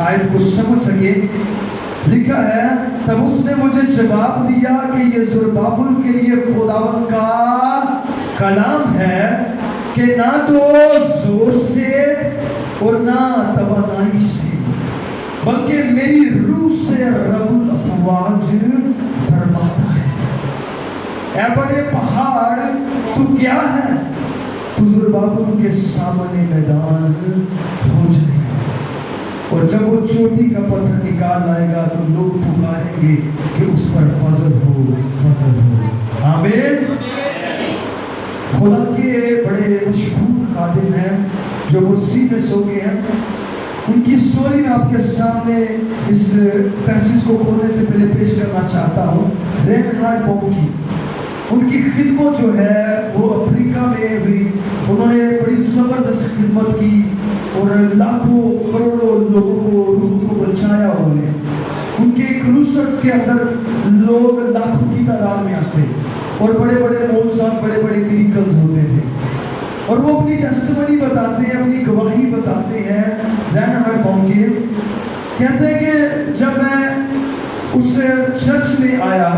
آیت کو سمجھ سکے. لکھا ہے تب اس نے مجھے جواب دیا کہ یہ زربابل کے لیے خداوند کا کلام ہے کہ نہ تو زور سے اور نہ توانائی سے بلکہ میری روح سے رب الافواج فرماتا ہے. اے بڑے پہاڑ تو کیا ہے؟ تو زربابل کے سامنے میدان ہو جائے گا اور جب وہ چوٹی کا پتھر نکال لائے گا تو لوگ پکاریں گے کہ اس پر فضل ہو فضل ہو. آمین. خدا کے بڑے مشہور خادم ہیں جو مسیح میں سو گئے ہیں. ان کی سٹوری میں آپ کے سامنے اس پیسج کو کھولنے سے پہلے پیش کرنا چاہتا ہوں. رینہارڈ بونکی ان کی خدمت جو ہے وہ افریقہ میں بھی انہوں نے بڑی زبردست خدمت کی اور لاکھوں کروڑوں لوگوں کو روح کو بچایا. انہوں نے ان کے کروسرز کے اندر لوگ لاکھوں کی تعداد میں آتے اور بڑے بڑے معجزات بڑے بڑے میریکلز ہوتے تھے اور وہ اپنی ٹیسٹیمنی بتاتے ہیں, اپنی گواہی بتاتے ہیں. رینہارڈ بونکی کہتے ہیں کہ جب میں اس چرچ میں آیا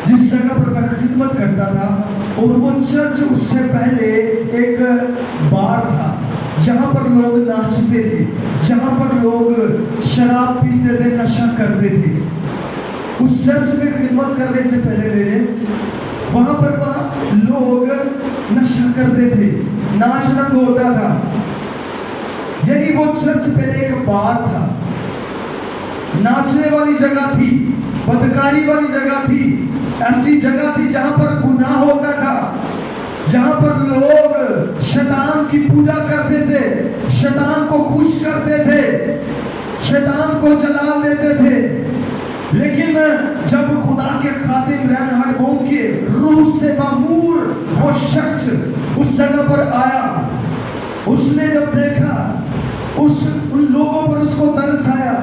جس جگہ پر میں خدمت کرتا تھا اور وہ چرچ اس سے پہلے ایک بار تھا جہاں پر لوگ ناچتے تھے, جہاں پر لوگ شراب پیتے تھے, نشہ کرتے تھے. اس چرچ میں خدمت کرنے سے پہلے میرے وہاں پر لوگ نشہ کرتے تھے, ناچ رنگ ہوتا تھا. یعنی وہ چرچ پہلے ایک بار تھا, ناچنے والی جگہ تھی, بدکاری والی جگہ تھی, ایسی جگہ تھی جہاں پر گناہ ہوتا تھا, جہاں پر لوگ شیطان کی پوجا کرتے تھے, شیطان کو خوش کرتے تھے, شیطان کو جلال دیتے تھے. لیکن جب خدا کے خادم رینہارڈ بونکی روح سے معمور وہ شخص اس جگہ پر آیا, اس نے جب دیکھا ان لوگوں پر اس کو ترس آیا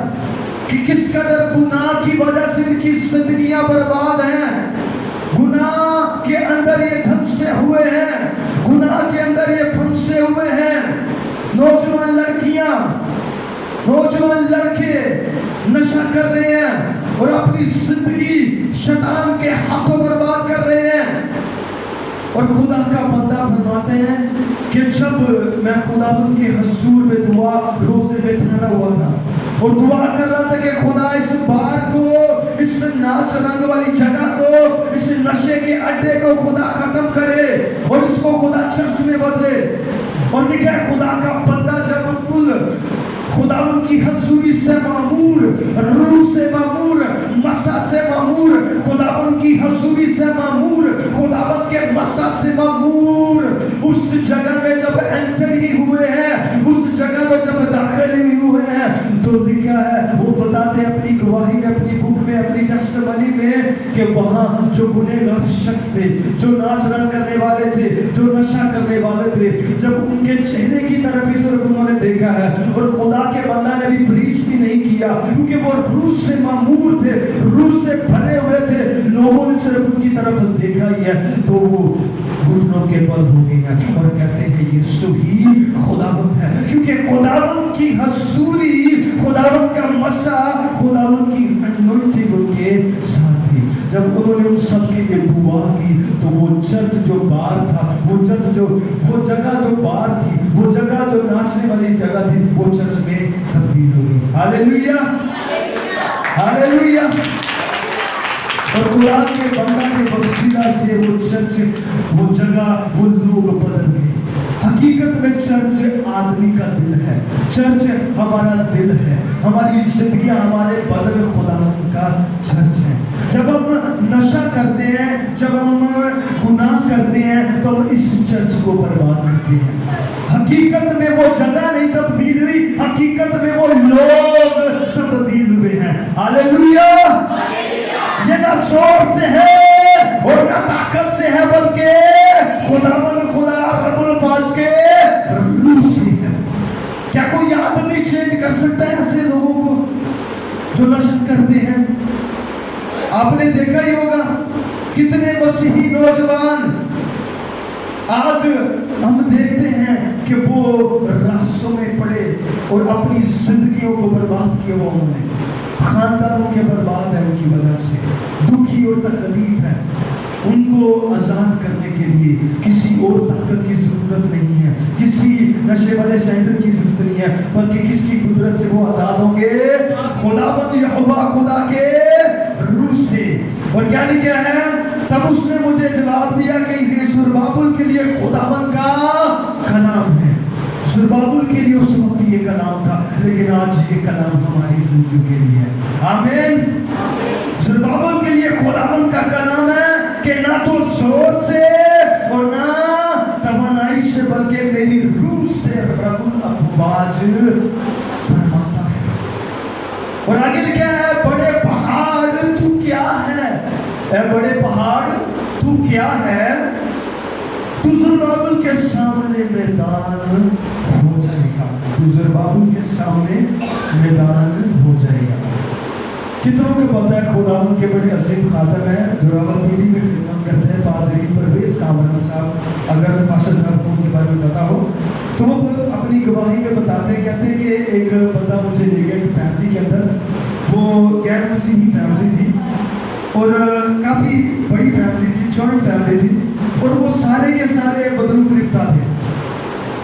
کہ کس قدر گناہ کی وجہ سے ان کی زندگیاں برباد ہیں, گناہ کے اندر یہ دھنسے ہوئے ہیں, گناہ کے اندر یہ پھنسے ہوئے ہیں. نوجوان لڑکیاں, نوجوان لڑکے نشہ کر رہے ہیں اور اپنی زندگی شیطان کے ہاتھوں برباد کر رہے ہیں. اور خدا کا بندہ فرماتے ہیں کہ جب میں خداوند کے حضور میں دعا روزے میں ٹھہرا ہوا تھا اور دعا کر رہا تھا کہ خدا اس بار کو, اس ناچ رنگ والی جگہ کو, اس نشے کے اڈے کو خدا ختم کرے اور اس کو خدا چرچ میں بدلے. اور لکھا ہے خدا کا بندہ جب کل خداوند کی حضوری سے معمور, روح سے معمور, مسا سے معمور, خداوند کی حضوری سے معمور, خداوند کے مسا سے معمور اس جگہ میں جب انٹر ہی ہوئے ہیں, اس جگہ میں جب داخل ہی ہوئے ہیں تو لکھا ہے وہ بتاتے ہیں اپنی گواہی میں, اپنی بک میں, اپنی ٹیسٹیمنی میں کہ وہاں جو گنہگار شخص تھے, جو ناچ رنگ کرنے والے تھے, جو نشہ کرنے والے تھے, جب ان کے چہرے کی طرف ہی صرف انہوں نے دیکھا ہے اور خدا کے بندہ نے بھی پریچ بھی نہیں کیا کیونکہ وہ روح سے معمور تھے, روح سے بھرے ہوئے تھے, لوگوں نے صرف ان کی طرف دیکھا ہی ہے تو وہ گھٹنوں کے بل ہو گئے ہیں اور کہتے ہیں یسوع ہی خداوند ہے, کیونکہ خداوند کی حضوری, خداوند کا مسا, خداوند کی انوینٹنگ ان کے ساتھ تھی. جب انہوں نے ان سب کے لیے دعا کی تو وہ چرچ جو بار تھا, وہ چرچ جو وہ جگہ جو بار تھی, وہ جگہ جو ناچنے والی جگہ تھی, وہ چرچ میں تبدیل ہو گئی. ہاللیلویا, ہاللیلویا. اور قرآن کے بندہ کے وسیلہ سے وہ چرچ, وہ جگہ, وہ لوگ بدل گئے. حقیقت میں چرچ آدمی کا دل ہے, چرچ ہمارا دل ہے, ہماری زندگیاں ہمارے بدل خداوند کا چرچ ہے. جب ہم نشہ کرتے ہیں, جب ہم گناہ کرتے ہیں تو ہم اس چرچ کو برباد کرتے ہیں. حقیقت میں وہ جگہ نہیں تبدیل ہوئی, حقیقت میں وہ لوگ تبدیل ہوئے ہیں. ہاللیلویا. یہ نہ زور سے ہے اور نہ طاقت سے ہے بلکہ خداوند خدا رب الفاظ کے روح سے ہے. کیا کوئی آدمی چینج کر سکتا ہے ایسے لوگوں کو جو نشہ کرتے ہیں؟ آپ نے دیکھا ہی ہوگا کتنے مسیحی نوجوان آج ہم دیکھتے ہیں کہ وہ راستوں میں پڑے اور اپنی اپنی زندگیوں کو برباد کیا ہوا انہوں نے، خاندانوں کے برباد ہے ان کی وجہ سے، دکھی اور تکلیف ہے، ان کو آزاد کرنے کے لیے کسی اور طاقت کی ضرورت نہیں ہے، کسی نشے والے سینٹر کی ضرورت نہیں ہے، بلکہ کس کی قدرت سے وہ آزاد ہوں گے؟ خداوند یہوہ خدا کے روح سے۔ اور کیا لکھا ہے؟ تب اس نے مجھے جواب دیا کہ یہ زربابل کے لیے خداوند کا کلام ہے۔ زربابل کے لیے اس وقت یہ کلام تھا، لیکن آج یہ کلام ہماری زندگیوں کے لیے ہے۔ آمین۔ زربابل کے لیے خداوند کا کلام ہے کہ نہ تو زور سے اور نہ توانائی سے بلکہ میری روح سے رب افواج فرماتا ہے۔ اور آگے لکھا ہے بڑے پہاڑ تو کیا ہے، اے بڑے پہاڑ تو کیا ہے، تو زربابل کے سامنے میدان ہو جائے گا، تو زربابل کے سامنے میدان ہو جائے گا۔ کتنوں کو پتہ ہے خداوند کے بڑے عظیم خادم ہیں جو راولپنڈی میں خدمت کرتے ہیں، پادری پرویز کامران صاحب، اگر پاسٹر صاحب کو ان کے بارے میں پتا ہو تو وہ اپنی گواہی میں بتاتے ہیں، کہتے ہیں کہ ایک بندہ مجھے لے گیا ایک فیملی کے اندر، وہ غیر مسیحی فیملی تھی اور کافی بڑی فیملی تھی، جوائنٹ فیملی تھی، اور وہ سارے کے سارے بدرو گرفتہ تھے۔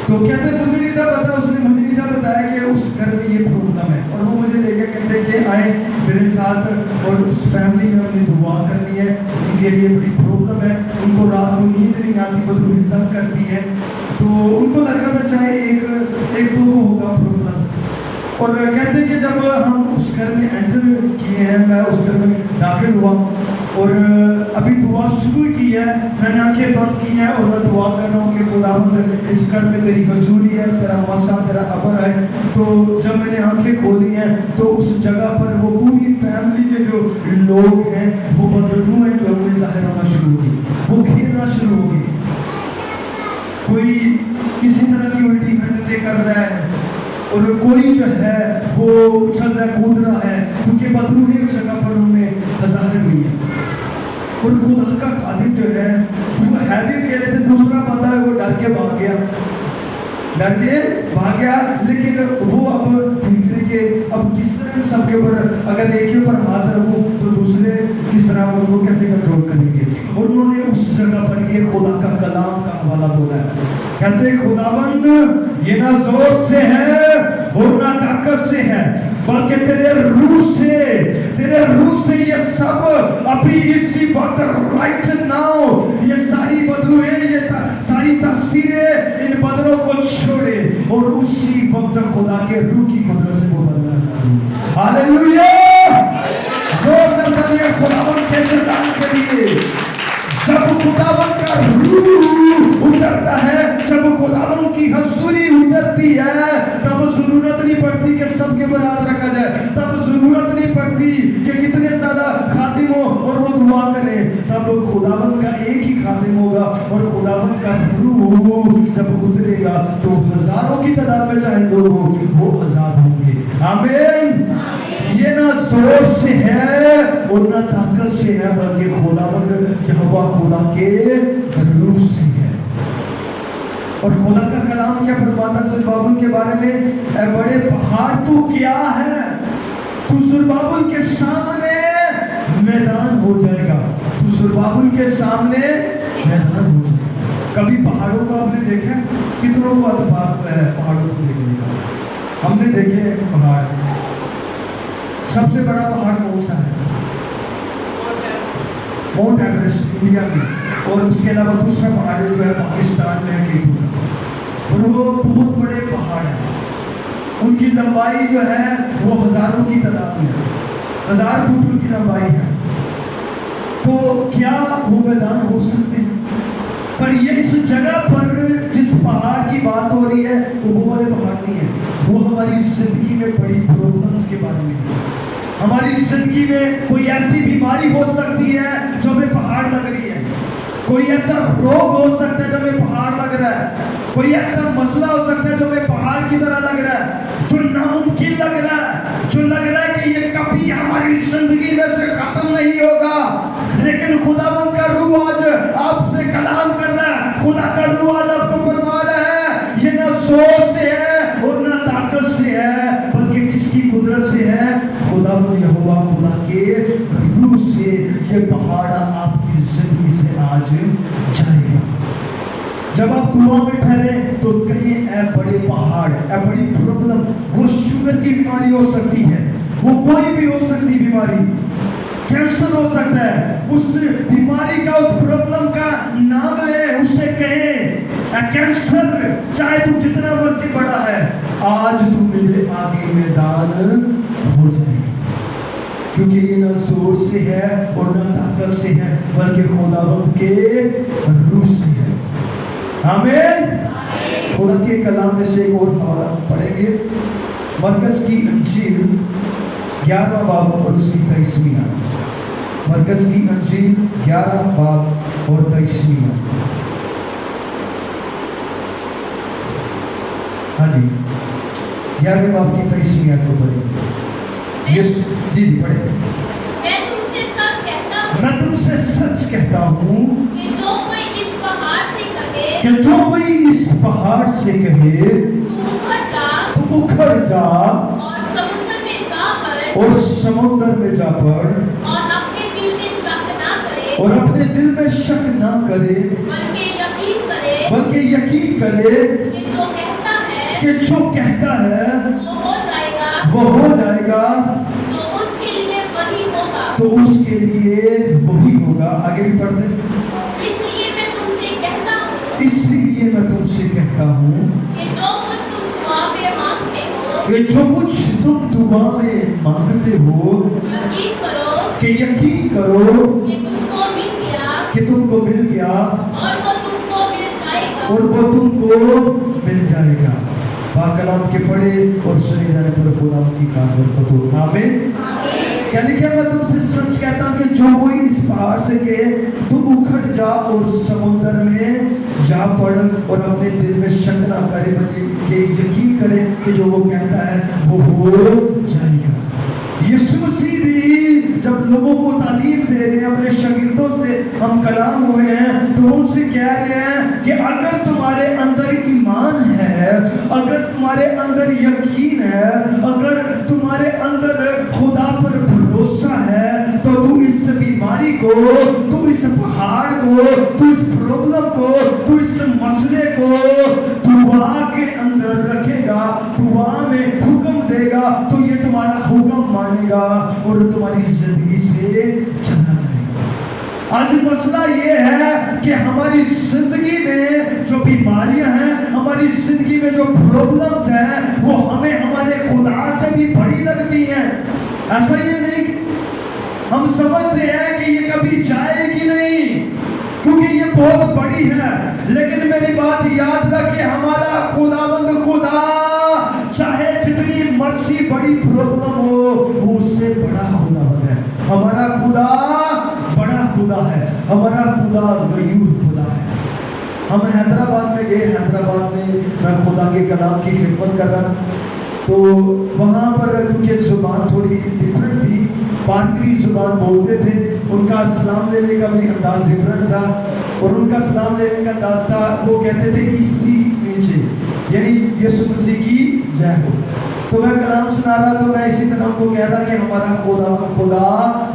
تو کہتے ہیں مجھے نہیں تھا پتا، اس نے مجھے نہیں تھا بتایا کہ اس گھر میں یہ پرابلم ہے، اور وہ مجھے لے کے کہتے کہ آئے میرے ساتھ اور اس فیملی میں اپنی دعا کرنی ہے، ان کے لیے بڑی پرابلم ہے، ان کو رات کو نیند نہیں آتی، بدروہی تنگ کرتی ہے، تو ان کو لگ رہا تھا چاہے ایک دو کو ہوگا پرابلم۔ اور کہتے ہیں کہ جب ہم اس گھر میں انٹر کیے ہیں، میں اس گھر میں داخل ہوا اور ابھی دعا شروع کی ہے، میں نے آنکھیں بند کی ہیں اور میں دعا کر رہا ہوں کہ خداوند اس گھر میں تیری حضوری ہے، تیرا مسا، تیرا خبر ہے۔ تو جب میں نے آنکھیں کھولی ہیں تو اس جگہ پر وہ پوری فیملی کے جو لوگ ہیں وہ بدرو ہیں، جو ہم نے ظاہر ہونا شروع کی، وہ کھیلنا شروع ہو گئی، کوئی کسی طرح کی الٹی حرکتیں کر رہا ہے اور کوئی جو ہے وہ اچھل رہا ہے، کود رہا ہے، کیونکہ بدروہی اس جگہ پر ان میں ظاہر ہوئی ہے۔ اور خدا کا خادم جو ہے وہ ہے بھی کہہ رہے تھے، دوسرا بندہ ہے وہ ڈر کے بھاگ گیا، لیکن وہ اب دیکھ رہے کہ اب کس طرح سب کے اوپر اگر ایک ہی اوپر ہاتھ رکھوں تو دوسرے کس طرح ان کو کیسے کنٹرول کریں گے۔ اور انہوں نے اس جگہ پر یہ خدا کا کلام کا حوالہ بولا ہے، کہتے ہیں خداوند یہ نہ زور سے ہے اور نہ طاقت سے ہے بلکہ تیرے روح سے یہ سب ابھی اسی وقت رائٹ ناؤ، یہ ساری بدروہیں، یہ ساری تاثیریں ان بدروں کو چھوڑے اور اسی وقت خدا کے روح کی قدرت سے وہ بدلنا۔ ہاللیلویہ، زور سے بتائیے خداوند کے جلال کے لیے۔ جب خداوند کا روح اترتا ہے، جب خداوند کی حضوری اترتی ہے، تب ضرورت نہیں پڑتی کہ سب کے برات رکھا جائے، تب ضرورت نہیں پڑتی کہ کتنے زیادہ خادم ہو اور وہ دعا کریں، تب خداوند کا ایک ہی خادم ہوگا اور خداوند کا روح جب اترے گا تو ہزاروں کی تعداد میں چاہے لوگ ہو وہ آزاد ہوں گے۔ آمین۔ یہ نہ زور سے ہے اور نہ طاقت سے ہے بلکہ خداوند یہوہ خدا کے روح سے ہے۔ اور خدا کا کلام کیا فرماتا ہے زربابل کے بارے میں؟ اے بڑے پہاڑ تو کیا ہے، تو زربابل کے سامنے میدان ہو جائے گا، تو زربابل کے سامنے میدان ہو جائے گا۔ کبھی پہاڑوں کو آپ نے دیکھا؟ کتنوں کو اتفاق ہے پہاڑوں کو دیکھنے کا؟ ہم نے دیکھے پہاڑ، سب سے بڑا پہاڑ کون سا ہے؟ ماؤنٹ ایوریسٹ انڈیا میں، اور اس کے علاوہ دوسرا پہاڑ جو ہے پاکستان میں ہے، اور وہ بہت بڑے پہاڑ ہیں، ان کی لمبائی جو ہے وہ ہزاروں کی تعداد میں، 1000 فٹ ان کی لمبائی ہے۔ تو کیا وہ میدان ہو سکتے ہیں؟ پر یہ اس جگہ پر جس پہاڑ کی بات ہو رہی ہے وہ والے پہاڑ نہیں ہے، وہ ہماری زندگی میں بڑی پرابلمس کے بارے میں ہے۔ ہماری زندگی میں کوئی ایسی بیماری ہو سکتی ہے جو ہمیں پہاڑ لگ رہی ہے، کوئی ایسا روگ ہو سکتا ہے جو ہمیں پہاڑ لگ رہا ہے، کوئی ایسا مسئلہ ہو سکتا ہے جو ہمیں پہاڑ کی طرح لگ رہا ہے، جو ناممکن لگ رہا ہے، جو لگ رہا ہے کہ یہ کبھی ہماری زندگی میں سے ختم نہیں ہوگا، لیکن خداوند کا روح آج آپ سے کلام کر رہا ہے، خدا کا روح آج آپ کو فرما رہا ہے یہ نہ زور سے ہے اور نہ طاقت سے ہے کے روح سے یہ پہاڑ آپ کی زندگی سے آج جائے گا. جب آپ دعا میں ٹھہرے تو کہیں اے بڑے پہاڑ, اے بڑی پرابلم, وہ شوگر کی بیماری ہو سکتی ہے, وہ کوئی بھی ہو سکتی بیماری, کینسر ہو سکتا ہے, اس بیماری کا, اس پرابلم کا نام لے, اس سے کہیں اے کینسر, چاہے تو جتنا مرضی بڑا ہے, آج تو میرے آگے میدان ہو جائے گا, کیونکہ یہ نہ زور سے ہے اور نہ طاقت سے ہے, بلکہ خداوند کے روح سے ہے. آمین. خدا کے کلام میں سے ایک اور حوالہ پڑھیں گے, مرکز کی انجیل 11 باب اور اس کی 23ویں آیت. مرکز کی انجیل 11 باب اور 23ویں آیت. ہاں جی, 11 باب کی 23ویں آیت کو پڑھیں. یس جی جی پڑھیں. میں تم سے سچ کہتا ہوں کہ جو کوئی اس پہاڑ سے کہے تو اکھڑ جا اور سمندر میں جا پڑ, اور اپنے دل میں شک نہ کرے, بلکہ یقین کرے کہ جو کہتا ہے وہ ہو جائے گا, تو اس کے لیے وہی ہوگا. آگے بھی پڑھ دیں. اس لیے میں تم سے کہتا ہوں کہ جو کچھ تم دعا میں مانگتے ہو, کہ یقین کرو کہ تم کو مل گیا, اور وہ تم کو مل جائے گا. پاک کلام کے پڑھے اور سنے جانے پر خدا کی کاغذ فتح. آمین. یعنی کہ میں تم سے سچ کہتا ہوں کہ جو کوئی اس پہاڑ سے کہے تو اکھڑ جا اور سمندر میں جا پڑ, اور اپنے دل میں شک نہ کرے, بلکہ یقین کرے کہ جو وہ کہتا ہے وہ ہو جائے گا. یسوع مسیح بھی جب لوگوں کو تعلیم دے رہے ہیں, اپنے شاگردوں سے ہم کلام ہوئے ہیں, تو ان سے کہہ رہے ہیں کہ اگر تمہارے اندر ایمان ہے, اگر تمہارے اندر یقین ہے, اگر تمہارے اندر خدا پر بھروسہ ہے, تو تو اس بیماری کو, تو اس پہاڑ کو, تو اس پرابلم کو, تو اس مسئلے کو دعا کے اندر رکھے گا, دعا میں حکم دے گا, تو یہ تمہارا حکم مانے گا اور تمہاری زندگی سے چلا جائے گا. آج مسئلہ یہ ہے کہ ہماری زندگی میں جو بیماریاں ہیں, ہماری زندگی میں جو پرابلمز ہیں, وہ ہمیں ہمارے خدا سے بھی بڑی لگتی ہیں. ایسا یہ نہیں, ہم سمجھتے ہیں کہ یہ کبھی جائے گی نہیں کیونکہ یہ بہت بڑی ہے, لیکن میری بات یاد رکھ کہ ہمارا خداوند خدا چاہے جتنی مرضی بڑی پرابلم ہو, وہ اس سے بڑا خداوند ہے. ہمارا خدا بڑا خدا ہے, ہمارا خدا غیور خدا ہے. ہم حیدرآباد میں گئے, حیدرآباد میں خدا کے کلام کی خدمت کر رہا, تو وہاں پر کیونکہ زبان تھوڑی ڈفرنٹ تھی, پارکری زبان بولتے تھے, ان کا سلام لینے کا بھی انداز ڈفرنٹ تھا, اور ان کا سلام لینے کا انداز تھا, وہ کہتے تھے اسی نیچے, یعنی یسوع مسیح کی جے ہو. تو میں کلام سنا رہا, تو میں اسی طرح کو کہہ رہا کہ ہمارا خدا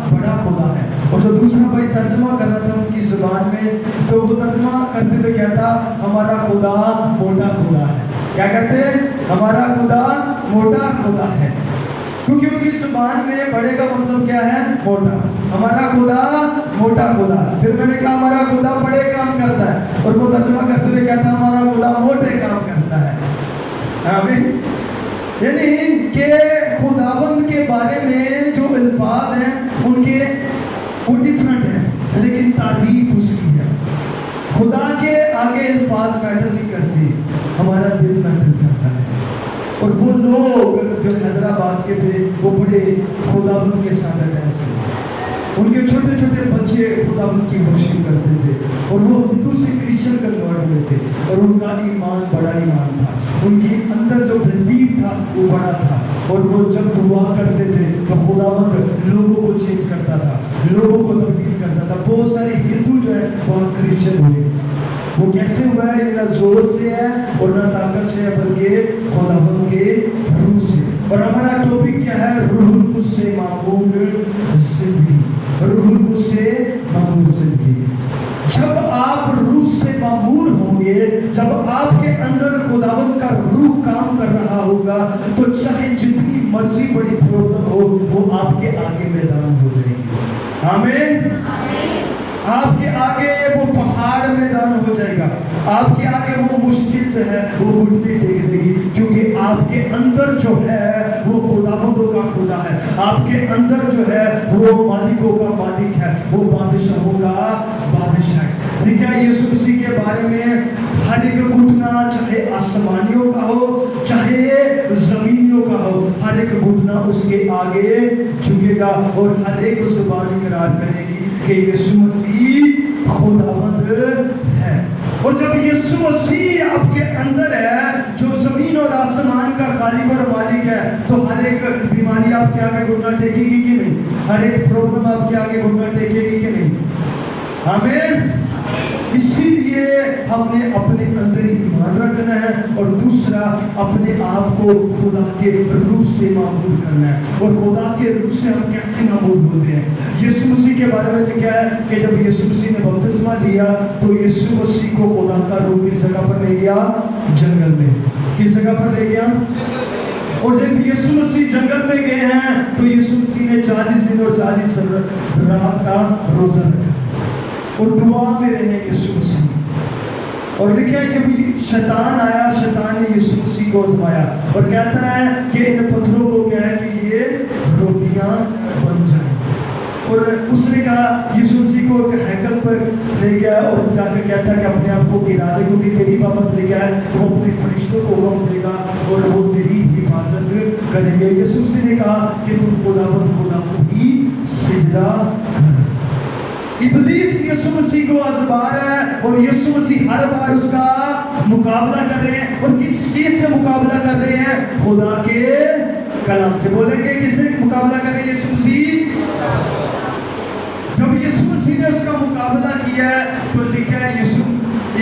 بڑا خدا ہے. اور جو دوسرا بھائی ترجمہ کر رہا تھا ان کی زبان میں, تو وہ ترجمہ کرتے ہوئے کہتا ہمارا خدا موٹا خدا ہے. کیا کہتے ہیں؟ ہمارا خدا موٹا خدا ہے, کیونکہ ان کی زبان میں بڑے کا مطلب کیا ہے؟ موٹا. ہمارا خدا موٹا خدا. پھر میں نے کہا ہمارا خدا بڑے کام کرتا ہے, اور وہ ترجمہ کرتے ہوئے کہتا ہمارا خدا موٹے کام کرتا ہے. آمین. یعنی کہ خداوند کے بارے میں جو الفاظ ہیں ان کے وہ ڈفرنٹ ہیں, لیکن تعریف اس کی ہے. خدا کے آگے الفاظ میٹر نہیں کرتے, ہمارا دل میٹر کرتا ہے. اور وہ لوگ جو حیدرآباد کے تھے وہ بڑے خداوند کے ساتھ ایسے, ان کے چھوٹے چھوٹے بچے خداوند کی ورشپ کرتے تھے, اور وہ ہندو سے کرسچن کنورٹ ہوئے تھے, اور ان کا ایمان بڑا ایمان تھا, ان کے اندر جو بلیف تھا وہ بڑا تھا, اور وہ جب دعا کرتے تھے تو خداوند لوگوں کو چینج کرتا تھا, لوگوں کو تبدیل کرتا تھا. بہت سارے ہندو جو ہے وہ کرسچن ہوئے. وہ کیسے ہوا ہے؟ یہ نہ زور سے ہے اور نہ طاقت سے ہے, بلکہ خداوند کے روح سے. اور ہمارا ٹاپک کیا ہے؟ روح القدس سے معمول جب آپ کے اندر خداوند کا روح کام کر رہا ہوگا تو چاہے جتنی مرضی بڑی پرابلم ہو وہ آپ کے آگے میدان ہو جائے گی. آمین. آپ کے آگے وہ پہاڑ میدان ہو جائے گا. آپ کے آگے وہ مشکل جو ہے وہ گھٹنے ٹیک دے گی, کیونکہ آپ کے اندر جو ہے وہ خداوندوں کا خدا ہے. آپ کے اندر جو ہے وہ مالکوں کا مالک ہے, وہ بادشاہوں کا بادشاہ ہے. دیکھیں یسوع مسیح کے بارے میں ہر ایک گھٹنا, چاہے آسمانیوں کا ہو چاہے زمینیوں کا ہو, ہر ایک گھٹنا اس کے آگے جھکے گا اور ہر ایک زبان اقرار کرے گی کہ یسوع مسیح خداوند ہے. اور جب یسوع مسیح آپ کے اندر ہے جو زمین اور آسمان کا خالق اور مالک ہے, تو ہر ایک بیماری آپ کے آگے گھٹنا ٹیکے گی کہ نہیں؟ ہر ایک پرابلم آپ کے آگے گھٹنا ٹیکے گی کہ نہیں؟ آمین. اسی لیے ہم نے اپنے اندر ایمان رکھنا ہے اور دوسرا اپنے آپ کو خدا کے روح سے معمول کرنا ہے. اور خدا کے روح سے ہم کیسے معمول ہوتے ہیں؟ یسوع مسیح کے بارے میں لکھا ہے کہ جب یسوع مسیح نے بپتسمہ دیا تو یسوع مسیح کو خدا کا روح کس جگہ پر لے گیا؟ جنگل میں. کس جگہ پر لے گیا؟ اور جب یسوع مسیح جنگل میں گئے ہیں تو یسوع مسیح نے 40 دن اور 40 رات کا روزہ رکھا اور دعا میں رہے یسوع مسیح. اور لکھا ہے کہ شیطان آیا, شیطان نے یسوع مسیح کو آزمایا اور کہتا ہے کہ ان پتھروں کو کیا ہے کہ یہ روٹیاں بن جائیں. اور اس نے کہا, یسوع مسیح کو ایک ہیکل پر لے گیا اور جا کے کہتا ہے کہ اپنے آپ کو گرا دے, کیونکہ تیری بابت لے گیا ہے, وہ اپنے فرشتوں کو حکم دے گا اور وہ تیری حفاظت کریں گے. یسوع مسیح نے کہا کہ تم خداوند خدا کو ہی سجدہ کر. ابلیس یسوع مسیح کو آزما رہا ہے اور یسوع مسیح ہر بار اس کا مقابلہ کر رہے ہیں. اور کس چیز سے مقابلہ کر رہے ہیں؟ خدا کے کلام سے. بولیں گے کس سے مقابلہ کر رہے ہیں یسوع مسیح؟ جب یسوع مسیح نے اس کا مقابلہ کیا ہے تو لکھا ہے یسوع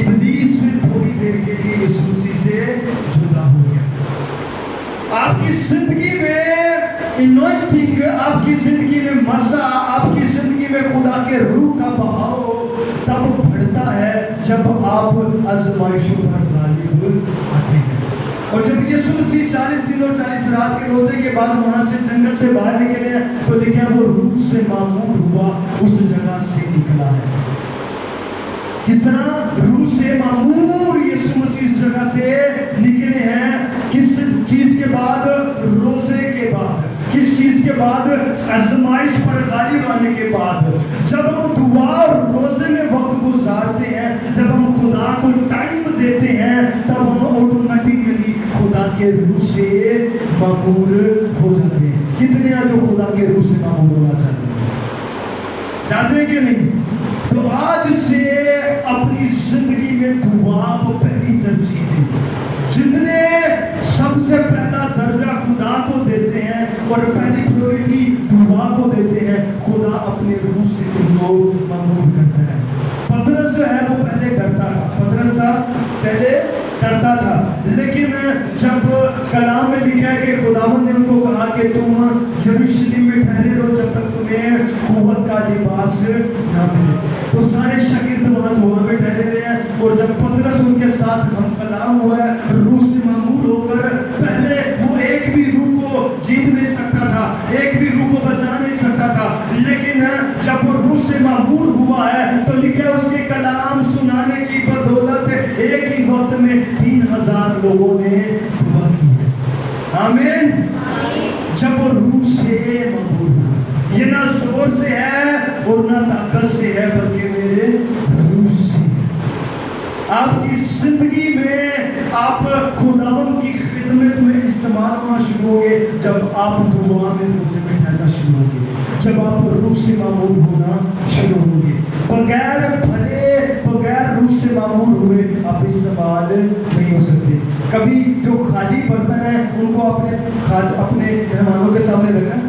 ابلیس سے تھوڑی دیر کے لیے یسوع مسیح سے جدا ہو گیا. آپ کی زندگی میں انوائنٹنگ, آپ کی زندگی میں مزہ, آپ کی زندگی میں خدا کے روح کا بہاؤ تب بڑھتا ہے جب آپ آزمائشوں پر غالب آتے ہیں. اور جب یسوع مسیح 40 دن اور 40 رات کے روزے کے بعد وہاں سے جنگل سے باہر نکلے ہیں تو دیکھیں وہ روح سے معمور ہوا, اس جگہ سے نکلا ہے. کس طرح روح سے معمور یسوع مسیح اس جگہ سے نکلے ہیں. کس چیز کے بعد؟ روزے کے بعد. کس چیز کے بعد؟ آزمائش پر غالب آنے کے بعد. جب ہم دعا اور روزے میں وقت گزارتے ہیں, جب ہم خدا کو ٹائم دیتے ہیں, تب ہم آٹومیٹکلی خدا کے روح سے معمور ہو جاتے ہیں. کتنے ہیں جو خدا کے روح سے معمور ہونا چاہتے ہیں کہ نہیں؟ تو آج سے اپنی زندگی میں دعا کو پہلی ترجیح دیں. جتنے سب سے پہلا درجہ خدا کو دیتے ہیں اور پہلی پریورٹی دعا کو دیتے ہیں, خدا اپنے روح سے ان کو معمور کرتا ہے. پطرس جو ہے وہ پہلے ڈرتا تھا, پطرس تھا پہلے ڈرتا تھا, لیکن جب کلام میں لکھا ہے کہ خداوند نے ان کو کہا کہ تم یروشلم میں ٹھہرے رہو جب تک تمہیں قوت کا لباس نہ ملے, تو سارے شاگرد وہاں پہ ٹھہرے رہے ہیں. اور جب پطرس ان کے ساتھ ہم کلام ہوا ہے, روح سے معمور ہو کر, پہلے وہ ایک بھی روح کو جیت نہیں سکتا تھا, ایک بھی روح کو بچا نہیں سکتا تھا, لیکن جب وہ روح سے معمور ہوا ہے تو لکھا ہے اس کے کلام سنانے کی بدولت ایک ہی وقت میں 3000 لوگوں نے دعا کی ہے. آمین. جب وہ روح سے معمور ہوا, یہ نہ زور سے ہے اور نہ طاقت سے ہے بلکہ میرے روح سے. آپ کی زندگی میں آپ خداوند کی خدمت میں استعمال ہونا شروع ہوگے جب آپ دعا میں روزے میں ٹھہرنا شروع ہوگے, جب آپ روح سے معمور ہونا شروع ہوگے. بغیر بھرے, بغیر روح سے معمور ہوئے آپ استعمال نہیں ہو سکتے. کبھی جو خالی برتن ہیں ان کو اپنے مہمانوں کے سامنے رکھا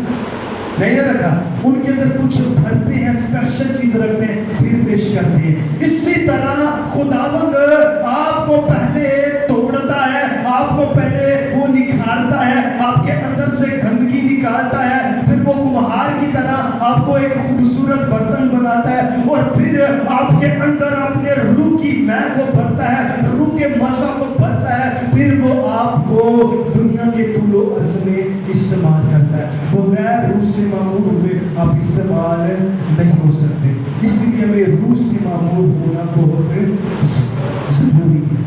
نہیں رکھا, ان کے اندر کچھ بھرتے ہیں, اسپیشل چیز رکھتے ہیں, پھر پیش کرتے ہیں. اسی طرح خداوند آپ کو پہلے توڑتا ہے, آپ کو پہلے وہ نکھارتا ہے, آپ کے اندر سے گندگی نکالتا ہے, پھر وہ کمہار کی طرح آپ کو ایک خوبصورت برتن بناتا ہے اور پھر آپ کے اندر اپنے روح کی میں کو بھرتا ہے, روح کے مسا کو بھرتا ہے, پھر وہ آپ کو دنیا کے طول و عرض میں استعمال کرتا ہے. بغیر روح سے معمول ہوئے آپ استعمال نہیں ہو سکتے. اس لیے ہمیں روح سے معمول ہونا بہت ضروری ہے.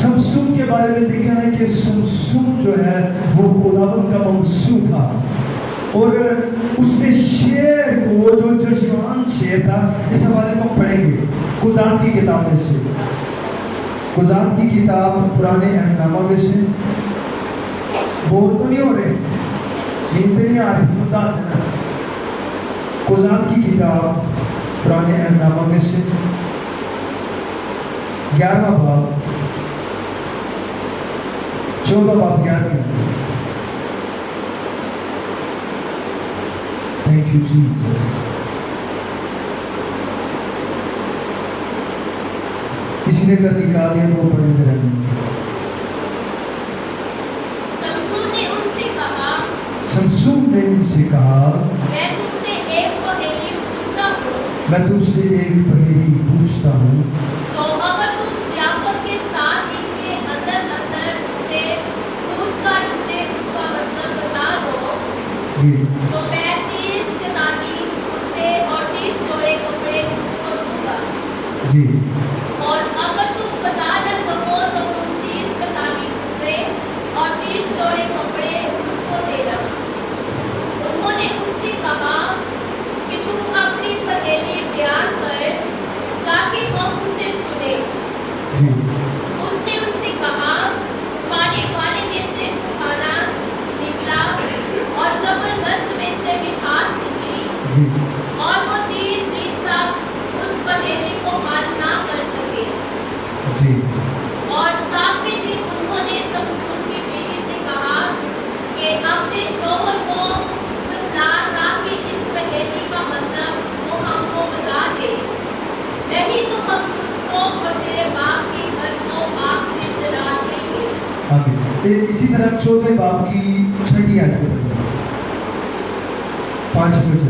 سمسون کے بارے میں دیکھا ہے کہ سمسون جو ہے وہ خداوند کا ممسو تھا, اور اس نے شیر کو, جو جشوان شیر تھا, اس حوالے کو پڑھیں گے قضات کی کتاب میں سے, قضات کی کتاب پرانے عہد نامہ میں سے. بور تو نہیں ہو رہے, نیند نہیں آ رہی, خدا دینا. قضات کی کتاب پرانے عہد نامہ میں سے 11واں باب 14واں باب 11. Thank you, Jesus. کسی نے کر نکالیا تو وہ پڑھتے رہے. سمسون نے ان سے کہا, سمسون نے ان سے کہا, میں تم سے ایک پہیلی پوچھتا ہوں, میں تم سے ایک پہیلی پوچھتا ہوں, سو اگر تم ضیافت کے 7 دن کے اندر اندر اسے پوچھ کر مجھے اس کا مطلب بتا دو, تو میں 30 کتانی کرتے اور 30 جوڑے کپڑے تم کو دوں گا. جی, اور اگر تم بتا نہ سکو تو تم 30 کتانی کرتے اور 30 جوڑے کپڑے مجھ کو دینا. انہوں نے اس سے کہا کہ تم اپنی پہیلی بیان کر تاکہ ہم اسے سنیں. اس نے ان سے کہا, کھانے والے میں سے کھانا نکلا اور زبردست میں سے مٹھاس نکلی, اور وہ 3 دن تک اس پہیلی کو حل نہ کر سکے. اور 7ویں دن انہوں نے سمسون کی بیوی سے کہا کہ اپنے شوہر کو پھسلا تاکہ اس پہیلی کا مطلب وہ ہم کو بتا دے, نہیں تو ہم تجھ کو اور تیرے باپ کے گھر کو آگ سے جلا دیں گے. اسی طرح 14ویں باب کی 6 آیت 5 بجے